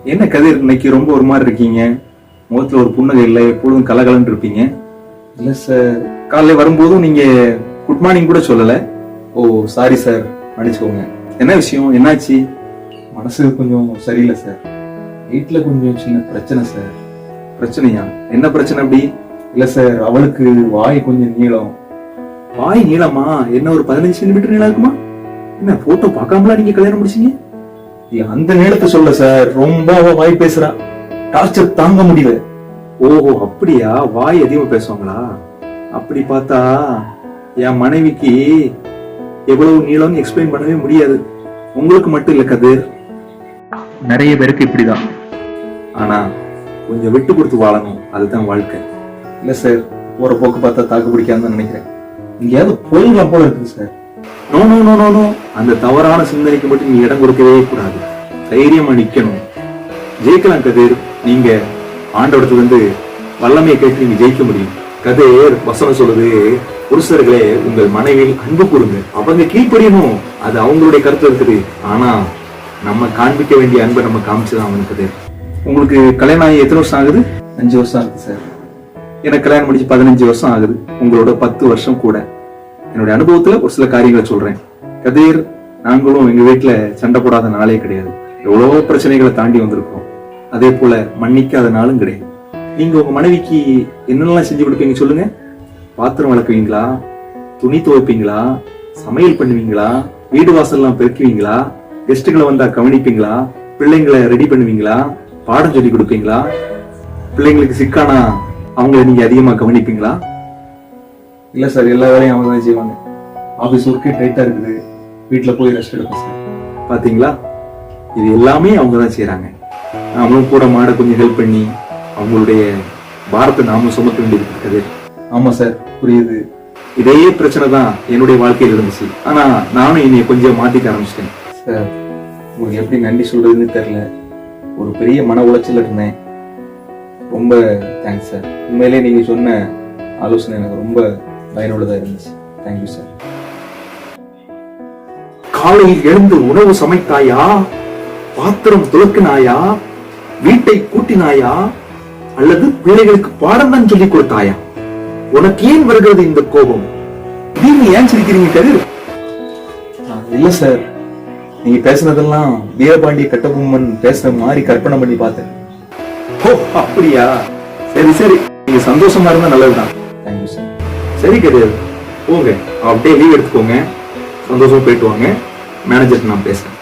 என்ன கதிர் இன்னைக்கு ரொம்ப ஒரு மாதிரி இருக்கீங்க? முகத்துல ஒரு புன்னகை இல்லை, எப்பொழுதும் கலகலன்னு இருப்பீங்க. இல்ல சார், காலையில வரும்போதும் நீங்க குட் மார்னிங் கூட சொல்லல. ஓ சாரி சார், மன்னிச்சுக்கோங்க. என்ன விஷயம், என்னாச்சு? மனசு கொஞ்சம் சரியில்லை சார். வீட்டுல கொஞ்சம் சின்ன பிரச்சனை சார். பிரச்சனையா? என்ன பிரச்சனை அப்படி? இல்ல சார், அவளுக்கு வாய் கொஞ்சம் நீளம். வாய் நீளமா? என்ன ஒரு 15 சென்டிமீட்டர் நீளம் இருக்குமா? என்ன போட்டோ பார்க்காமலா நீங்க கல்யாணம் முடிச்சீங்க? அந்த நீளத்தை சொல்ல சார், ரொம்ப அவ வாய் பேசுறா, டார்ச்சர் தாங்க முடியல. ஓஹோ அப்படியா? வாய் அதிகமா பேசுவாங்களா? அப்படி பார்த்தா என் மனைவிக்கு எவ்வளவு நீளம்னு எக்ஸ்பிளைன் பண்ணவே முடியாது. உங்களுக்கு மட்டும் இல்ல கதிர், நிறைய பேருக்கு இப்படிதான். ஆனா கொஞ்சம் விட்டு கொடுத்து வாழணும், அதுதான் வாழ்க்கை. இல்ல சார், போற போக்கு பார்த்தா தாக்கு பிடிக்காதுன்னு நினைக்கிறேன். எங்கேயாவது போயிடலாம் போல இருக்குது sir. No no no no no, அந்த தவறான சிந்தனைக்கு மட்டும் நீ இடம் கொடுக்கவே கூடாது. தைரியமா நிக்கணும், ஜெயிக்கலாம் கதிர். நீங்க ஆண்டவடத்துல இருந்து வல்லமையை கேட்டு நீங்க ஜெயிக்க முடியும். கதிர் வசனம் சொல்லுது, புருஷர்களே உங்கள் மனைவியில் அன்பு கூறுங்க. அவங்க கீழ்ப்படியணும், அது அவங்களுடைய கருத்து இருக்குது. ஆனா நம்ம காண்பிக்க வேண்டிய அன்பை நம்ம காமிச்சுதான் அவனுக்கு. கதிர், உங்களுக்கு கல்யாணம் ஆகி எத்தனை வருஷம் ஆகுது? 5 வருஷம் ஆகுது சார். எனக்கு கல்யாணம் முடிச்சு 15 வருஷம் ஆகுது. உங்களோட 10 வருஷம் கூட. என்னுடைய அனுபவத்துல ஒரு சில காரியங்களை சொல்றேன். கதிர், நாங்களும் எங்க வீட்டுல சண்டை போடாத நாளே கிடையாது. எவ்வளவோ பிரச்சனைகளை தாண்டி வந்திருக்கோம். அதே போல மன்னிக்காத நாளும் கிடையாது. நீங்க உங்க மனைவிக்கு என்னெல்லாம் செஞ்சு கொடுப்பீங்க சொல்லுங்க? பாத்திரம் வளர்க்குவீங்களா? துணி துவைப்பீங்களா? சமையல் பண்ணுவீங்களா? வீடு வாசல்லாம் பெருக்குவீங்களா? கெஸ்டுகளை வந்தா கவனிப்பீங்களா? பிள்ளைங்களை ரெடி பண்ணுவீங்களா? பாடம் சொல்லி கொடுப்பீங்களா? பிள்ளைங்களுக்கு சிக்கானா அவங்களை நீங்க அதிகமா கவனிப்பீங்களா? இல்ல சார், எல்லா வேலையும் அவங்க தான் செய்வாங்க. ஆபீஸ் ஒர்க்கே டைட்டா இருக்குது, வீட்டுல போய் ரெஸ்ட் எடுப்பேன் சார். பாத்தீங்களா, இது எல்லாமே அவங்க தான் செய்யறாங்க. நாமளும் கூட மாட கொஞ்சம் ஹெல்ப் பண்ணி அவங்களுடைய பாரத்தை நாம சுமக்க வேண்டியது இருக்குது. ஆமா சார், புரியுது. இதே பிரச்சனை தான் என்னுடைய வாழ்க்கையில் இருந்துச்சு. ஆனா நானும் என்னைய கொஞ்சம் மாத்திக்க ஆரம்பிச்சிட்டேன். சார், உங்களுக்கு எப்படி நன்றி சொல்றதுன்னு தெரியல. ஒரு பெரிய மன உளைச்சல் இருந்தேன். ரொம்ப தேங்க்ஸ் சார். உண்மையிலே நீங்க சொன்ன ஆலோசனை எனக்கு ரொம்ப பயனுள்ளதா இருந்துச்சு. Thank you sir. காலையில் எழுந்து உணவு சமைத்தாயா? பாத்திரம் துலக்கினாயா? வீட்டை கூட்டினாயா? அல்லது பிள்ளைகளுக்கு பாடம் தான் சொல்லி கொடுத்தாயா? உனக்கு ஏன் வருகிறது இந்த கோபம்? நீங்க ஏன் சிரிக்கிறீங்க கதிர்? இல்ல சார், நீங்க பேசுனதெல்லாம் வீரபாண்டிய கட்டபொம்மன் பேசுற மாதிரி கற்பனை பண்ணி பார்த்தேன். ஓ அப்படியா? சரி சரி, நீங்க சந்தோஷமா இருந்தா நல்லதுதான். Thank you sir. சரி கதிர், போங்க, அப்படியே லீவ் எடுத்துக்கோங்க. சந்தோஷமா போயிட்டு வாங்க. மேனேஜர் நான் பேசுறேன்.